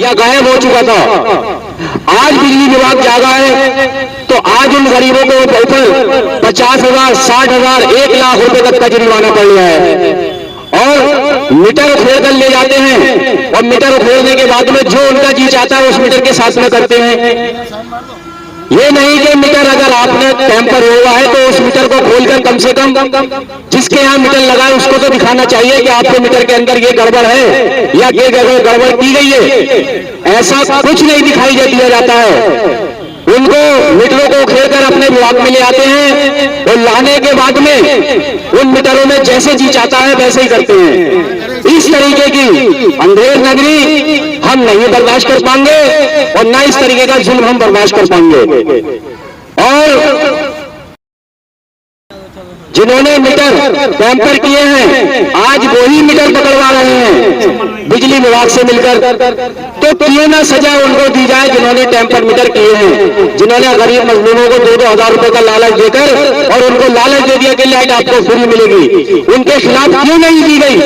या गायब हो चुका था। आज बिजली विभाग जागा है तो आज उन गरीबों को ऊपर 50,000, 60,000, 1,00,000 रुपए तक का जुर्माना पड़ गया है। और मीटर उखेड़ कर ले जाते हैं और मीटर उखेड़ने के बाद में जो उनका जी चाहता है उस मीटर के साथ में करते हैं। ये नहीं कि मीटर अगर आपने टेम्पर हुआ है तो उस मीटर को खोलकर कम से कम जिसके यहाँ मीटर लगा है उसको तो दिखाना चाहिए कि आपके मीटर के अंदर ये गड़बड़ है या ये गड़बड़ की गई है। ऐसा कुछ नहीं दिखाई दिया जाता है। उनको मीटरों को खेलकर अपने विभाग में ले आते हैं और लाने के बाद में उन मीटरों में जैसे जी चाहता है वैसे ही करते हैं। इस तरीके की अंधेर नगरी हम नहीं बर्दाश्त कर पाएंगे और न इस तरीके का जुल्म हम बर्दाश्त कर पाएंगे। और जिन्होंने मीटर टेम्पर किए हैं आज वही मीटर पकड़वा रहे हैं बिजली विभाग से मिलकर। तो क्यों ना सजा उनको दी जाए जिन्होंने टेम्पर मीटर किए हैं, जिन्होंने गरीब मजदूरों को 2-2 हजार रुपए का लालच देकर और उनको लालच दे दिया कि लाइट आपको फ्री मिलेगी। उनके खिलाफ क्यों नहीं दी गई?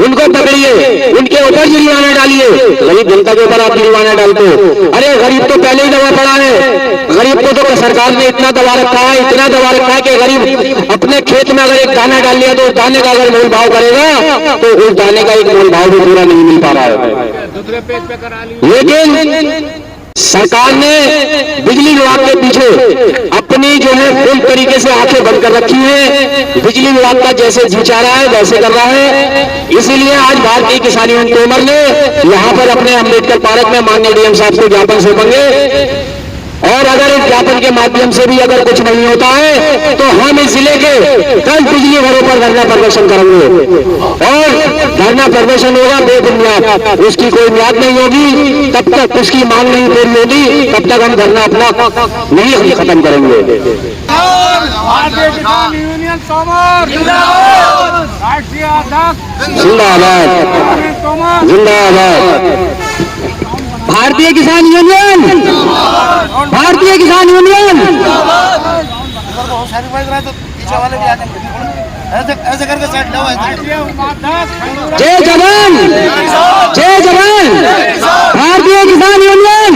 उनको पकड़िए, उनके ऊपर जुर्माना डालिए। गरीब जनता के ऊपर आप जुर्माना डालते हो। अरे गरीब तो पहले ही दबा पड़ा है। गरीब को तो सरकार ने इतना दबा रखा है, इतना दबा रखा है कि गरीब अपने खेत में अगर एक दाना डाल लिया तो उस दाने का अगर मोल भाव करेगा तो उस दाने का एक मोल भाव भी पूरा नहीं मिल पा रहा है। लेकिन सरकार ने बिजली विभाग के पीछे अपनी जो है फुल तरीके से आंखें बंद कर रखी है। बिजली विभाग का जैसे जी चाह रहा है वैसे कर रहा है। इसीलिए आज भारतीय किसान यूनियन तोमर ने यहाँ पर अपने अम्बेडकर पार्क में माननीय डीएम साहब को ज्ञापन सौंपेंगे। और अगर इस ज्ञापन के माध्यम से भी अगर कुछ नहीं होता है तो हम इस जिले के 10 बिजली घरों पर धरना प्रदर्शन करेंगे। और धरना प्रदर्शन होगा बेबुनियाद, उसकी कोई मियाद नहीं होगी। तब तक उसकी मांग नहीं पूरी होगी तब तक हम धरना अपना नहीं खत्म करेंगे। जिंदाबाद, जिंदाबाद भारतीय किसान यूनियन, भारतीय किसान यूनियन। जय जवान, जय जवान, भारतीय किसान यूनियन।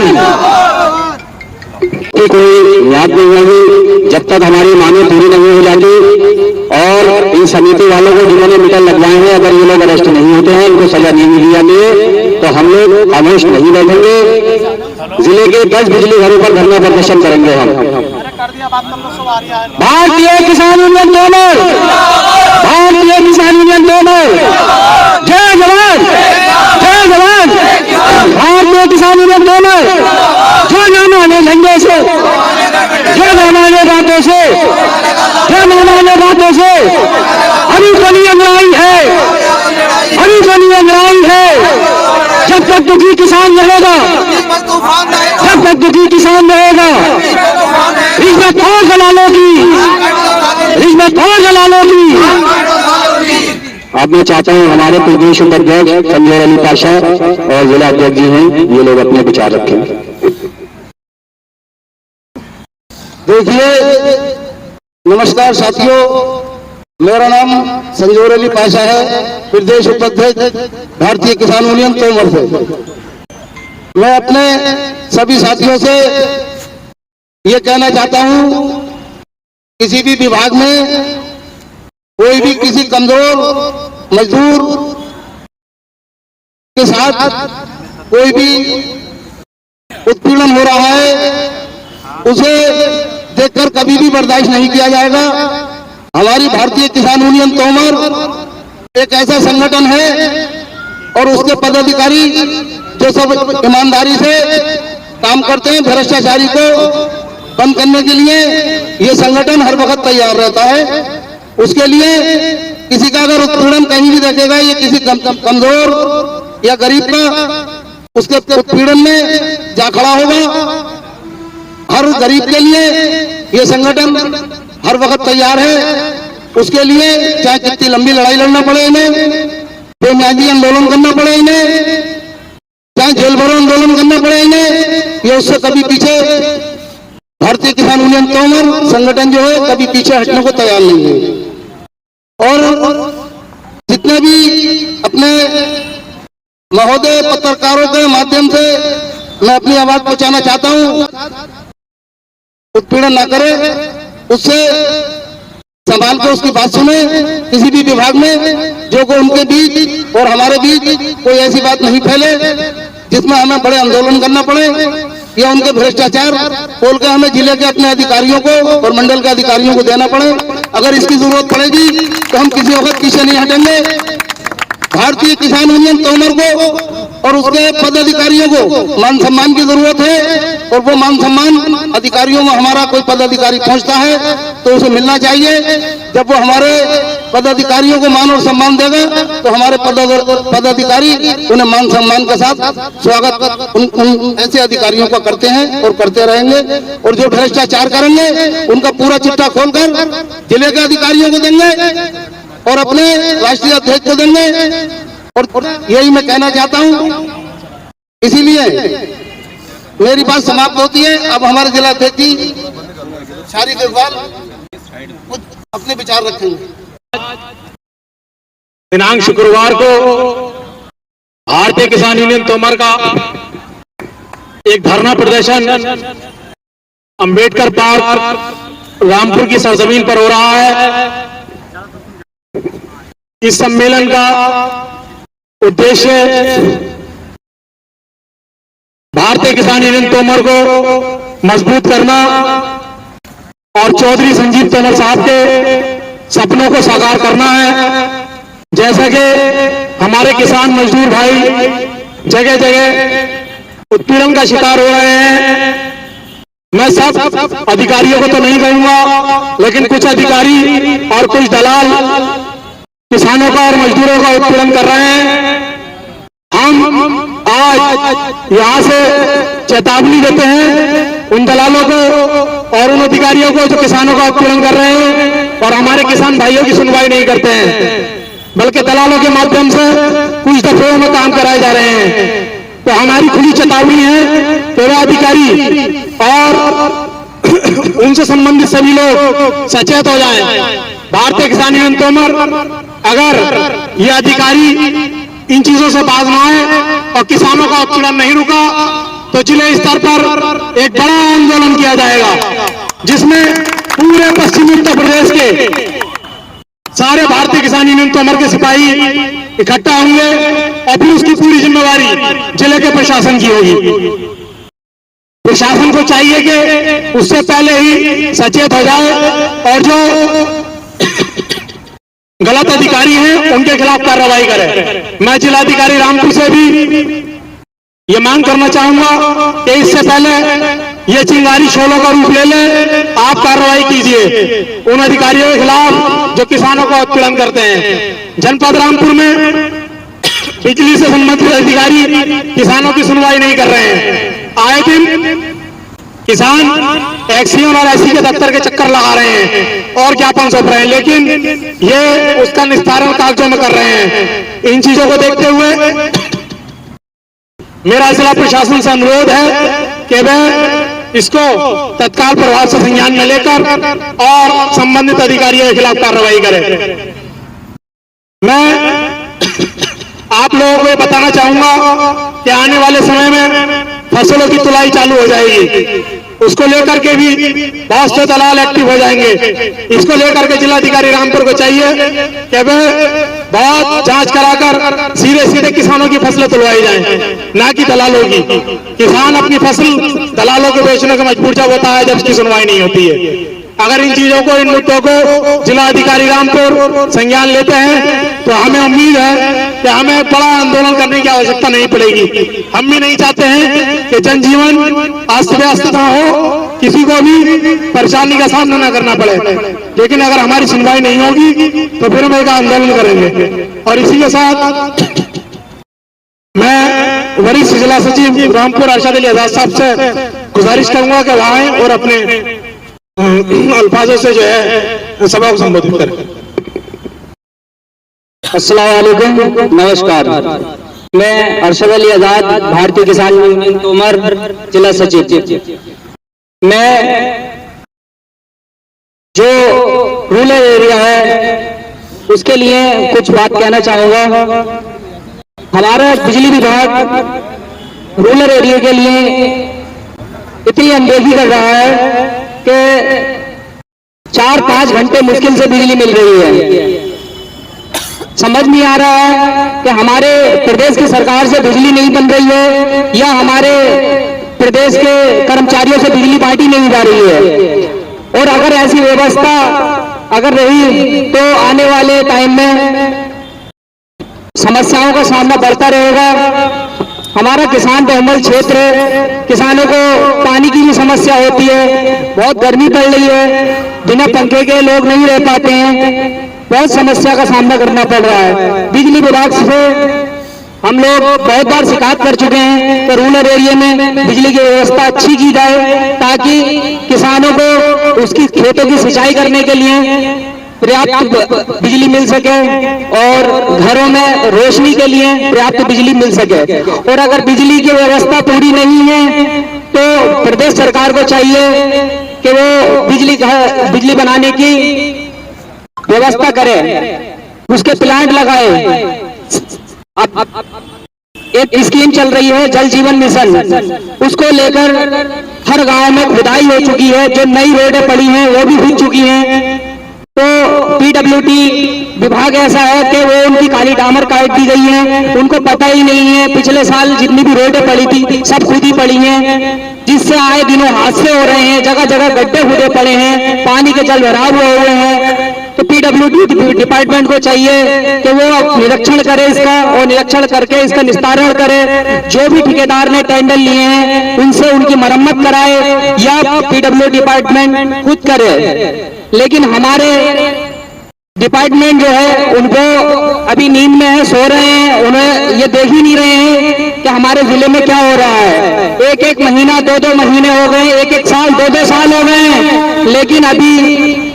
कोई याद नहीं होगी जब तक हमारी मांगें पूरी नहीं हो जाती। और इन समिति वालों को जिन्होंने मीटर लगवाए हैं अगर ये लोग अरेस्ट नहीं होते हैं, इनको सजा नहीं दी जाती है तो हम लोग खामोश नहीं बैठेंगे। जिले के 10 बिजली घरों पर धरना प्रदर्शन करेंगे हम। भारतीय किसान यूनियन तोमर, भारतीय किसान यूनियन तोमर। जय जवान, जय जवान, भारतीय किसान यूनियन तोमर। जो ना माने झंडे से, जो ना माने बातों से, जो ना माने बातों से अभी बनी लड़ाई है, अभी बनी लड़ाई है। जब तक दुखी किसान रहेगा, जब तक दुखी किसान रहेगा, रिश्वत और दलालों की, रिश्वत और दलालों की। अब मैं चाहता हूं हमारे प्रदेश उपाध्यक्ष संजय अली पाशा और जिला अध्यक्ष जी हैं, ये लोग अपने विचार रखें। देखिए, नमस्कार साथियों, मेरा नाम संजय अली पाशा है, प्रदेश उपाध्यक्ष भारतीय किसान यूनियन तोमर से। मैं अपने सभी साथियों से ये कहना चाहता हूं, किसी भी विभाग में कोई भी किसी कमजोर मजदूर के साथ कोई भी उत्पीड़न हो रहा है उसे देखकर कभी भी बर्दाश्त नहीं किया जाएगा। हमारी भारतीय किसान यूनियन तोमर एक ऐसा संगठन है और उसके पदाधिकारी जो सब ईमानदारी से काम करते हैं, भ्रष्टाचारी को बंद करने के लिए ये संगठन हर वक्त तैयार रहता है। उसके लिए किसी का अगर उत्पीड़न कहीं भी देखेगा, ये किसी कमजोर या गरीब का, उसके उत्पीड़न में जा खड़ा होगा। हर गरीब के लिए ये संगठन हर वक्त तैयार है। उसके लिए चाहे कितनी लंबी लड़ाई लड़ना पड़े इन्हें, बेमियादी आंदोलन करना पड़े इन्हें, चाहे जेल भरो आंदोलन करना पड़े इन्हें, ये उससे कभी पीछे भारतीय किसान यूनियन तोमर संगठन जो है कभी पीछे हटने को तैयार नहीं है। और जितने भी अपने महोदय पत्रकारों के माध्यम से मैं अपनी आवाज पहुंचाना चाहता हूं, उत्पीड़न ना करे, उससे संभाल कर उसकी बात सुने। किसी भी विभाग में जो को उनके बीच और हमारे बीच कोई ऐसी बात नहीं फैले जिसमें हमें बड़े आंदोलन करना पड़े या उनके भ्रष्टाचार खोल के हमें जिले के अपने अधिकारियों को और मंडल के अधिकारियों को देना पड़े। अगर इसकी जरूरत पड़ेगी तो हम किसी वक्त पीछे नहीं हटेंगे। भारतीय किसान यूनियन तोमर को और उसके पदाधिकारियों को मान सम्मान की जरूरत है, और वो मान सम्मान अधिकारियों में हमारा कोई पदाधिकारी पहुंचता है तो उसे मिलना चाहिए। जब वो हमारे पदाधिकारियों को मान और सम्मान देगा तो हमारे पदाधिकारी उन्हें मान सम्मान के साथ स्वागत उन ऐसे अधिकारियों का करते हैं और करते रहेंगे। और जो भ्रष्टाचार करेंगे उनका पूरा चिट्ठा खोलकर जिले के अधिकारियों को देंगे और अपने राष्ट्रीय अध्यक्ष को देंगे। और यही मैं कहना चाहता हूं, इसीलिए मेरी बात समाप्त होती है। अब हमारे जिला अध्यक्ष जी शारिक इकबाल कुछ अपने विचार रखेंगे। दिनांक शुक्रवार को भारतीय किसान यूनियन तोमर का एक धरना प्रदर्शन अंबेडकर पार्क रामपुर की सरजमीन पर हो रहा है। इस सम्मेलन का उद्देश्य भारतीय किसान यूनियन तोमर को मजबूत करना और चौधरी संजीव तोमर साहब के सपनों को साकार करना है। जैसा कि हमारे किसान मजदूर भाई जगह जगह उत्पीड़न का शिकार हो रहे हैं। मैं सब अधिकारियों को तो नहीं कहूंगा, लेकिन कुछ अधिकारी और कुछ दलाल किसानों का और मजदूरों का उत्पीड़न कर रहे हैं। हम आज यहां से चेतावनी देते हैं उन दलालों को और उन अधिकारियों को जो किसानों का उत्पीड़न कर रहे हैं और हमारे किसान भाइयों की सुनवाई नहीं करते हैं, बल्कि दलालों के माध्यम से कुछ दफे में काम कराए जा रहे हैं। तो हमारी खुली चेतावनी है कि वह अधिकारी और उनसे संबंधित सभी लोग सचेत हो जाएं। भारतीय किसान यूनियन तोमर अगर ये अधिकारी इन चीजों से बाज न आए और किसानों का उत्पीड़न नहीं रुका तो जिले स्तर पर एक बड़ा आंदोलन किया जाएगा, जिसमें पूरे पश्चिमी उत्तर प्रदेश के सारे भारतीय किसान यूनियन तोमर के सिपाही इकट्ठा होंगे और फिर उसकी पूरी जिम्मेवारी जिले के प्रशासन की होगी। प्रशासन को चाहिए कि उससे पहले ही सचेत हो जाए और जो गलत अधिकारी हैं उनके खिलाफ कार्रवाई करे। मैं जिलाधिकारी रामपुर से भी ये मांग करना चाहूंगा कि इससे पहले ये चिंगारी शोलों का रूप ले ले, आप कार्रवाई कीजिए उन अधिकारियों के खिलाफ जो किसानों का उत्पीड़न करते हैं। जनपद रामपुर में बिजली से संबंधित अधिकारी किसानों की सुनवाई नहीं कर रहे हैं। आए दिन किसान एक्सीएन और एससी के दफ्तर के चक्कर लगा रहे हैं और ज्ञापन सौंप रहे हैं, लेकिन ये उसका निस्तारण कागजों में कर रहे हैं। इन चीजों को देखते हुए मेरा जिला प्रशासन से अनुरोध है कि वह इसको तत्काल प्रभाव से संज्ञान में लेकर और संबंधित अधिकारियों के खिलाफ कार्रवाई करे। मैं आप लोगों को बताना चाहूंगा कि आने वाले समय में फसलों की तुलाई चालू हो जाएगी, उसको लेकर के भी बहुत से दलाल एक्टिव हो जाएंगे। इसको लेकर के जिलाधिकारी रामपुर को चाहिए कि वह बहुत जांच कराकर सीधे सीधे किसानों की फसलें तुलवाई जाएं, ना कि दलालों की। किसान अपनी फसल दलालों को बेचने को मजबूर जब होता है जब उसकी सुनवाई नहीं होती है। अगर इन चीजों को, इन मुद्दों को जिलाधिकारी रामपुर संज्ञान लेते हैं तो हमें उम्मीद है कि हमें बड़ा आंदोलन करने की आवश्यकता नहीं पड़ेगी। हम भी नहीं चाहते हैं कि जनजीवन अस्त व्यस्त ना हो, किसी को भी परेशानी का सामना न करना पड़े, लेकिन अगर हमारी सुनवाई नहीं होगी तो फिर हम एक आंदोलन करेंगे। और इसी के साथ मैं वरिष्ठ जिला सचिव रामपुर अरशद अली आजाद साहब से गुजारिश करूंगा कि वहां आए और अपने अल्फाजों से जो है सभा को संबोधित करें। अस्सलाम वालेकुम, नमस्कार। मैं अरशद अली आजाद, भारतीय किसान यूनियन तोमर, जिला सचिव। मैं जो रूरल एरिया है उसके लिए कुछ बात कहना चाहूंगा। हमारा बिजली विभाग रूरल एरिया के लिए इतनी अनदेखी कर रहा है कि 4-5 घंटे मुश्किल से बिजली मिल रही है। समझ नहीं आ रहा है कि हमारे प्रदेश की सरकार से बिजली नहीं बन रही है या हमारे प्रदेश के कर्मचारियों से बिजली बांटी नहीं जा रही है। और अगर ऐसी व्यवस्था अगर रही तो आने वाले टाइम में समस्याओं का सामना बढ़ता रहेगा। हमारा किसान बहुमल क्षेत्र है, किसानों को पानी की भी समस्या होती है, बहुत गर्मी पड़ रही है, बिना पंखे के लोग नहीं रह पाते हैं, बहुत समस्या का सामना करना पड़ रहा है। बिजली विभाग से हम लोग बहुत बार शिकायत कर चुके हैं कि रूरल एरिया में बिजली की व्यवस्था अच्छी की जाए ताकि किसानों को उसकी खेतों की सिंचाई करने के लिए पर्याप्त बिजली मिल सके और घरों में रोशनी के लिए पर्याप्त बिजली मिल सके। और अगर बिजली की व्यवस्था पूरी नहीं है तो प्रदेश सरकार को चाहिए कि वो बिजली बनाने की व्यवस्था करे, उसके प्लांट लगाए। अब एक स्कीम चल रही है जल जीवन मिशन, उसको लेकर हर गांव में खुदाई हो चुकी है, जो नई रोडें पड़ी हैं वो भी हो चुकी हैं। तो पीडब्ल्यूडी विभाग ऐसा है कि वो उनकी काली डामर काट दी गई है, उनको पता ही नहीं है। पिछले साल जितनी भी रोडें पड़ी थी सब खुद ही पड़ी हैं, जिससे आए दिनों हादसे हो रहे हैं, जगह जगह गड्ढे खुदे पड़े हैं, पानी के जल भराव हुए हैं। तो पीडब्ल्यूडी डिपार्टमेंट को चाहिए कि वो निरीक्षण करे इसका और निरीक्षण करके इसका निस्तारण करे। जो भी ठेकेदार ने टेंडर लिए हैं उनसे उनकी मरम्मत कराए या पीडब्ल्यूडी डिपार्टमेंट खुद करे। लेकिन हमारे डिपार्टमेंट जो है उनको अभी नींद में है, सो रहे हैं, उन्हें ये देख ही नहीं रहे हैं कि हमारे जिले में क्या हो रहा है। 1-1 महीना 2-2 महीने हो गए, 1-1 साल 2-2 साल हो गए, लेकिन अभी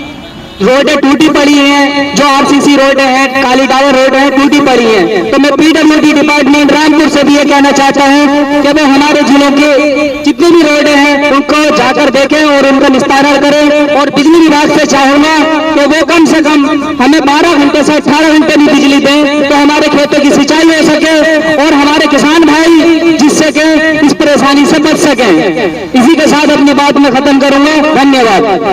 रोडें टूटी पड़ी हैं। जो आरसीसी रोडें हैं, काली टावर रोड है, टूटी पड़ी हैं। तो मैं पीडब्ल्यूडी डिपार्टमेंट रामपुर से भी ये कहना चाहता हूं कि वो हमारे जिलों के जितनी भी रोडें हैं उनको जाकर देखें और उनका निस्तारण करें। और बिजली विभाग से चाहूंगा कि वो कम से कम हमें 12 घंटे से 18 घंटे भी बिजली दें तो हमारे खेतों की सिंचाई हो सके और हमारे किसान भाई जिससे कि इस परेशानी से बच सकें। इसी के साथ अपनी बात में खत्म करूंगा। धन्यवाद।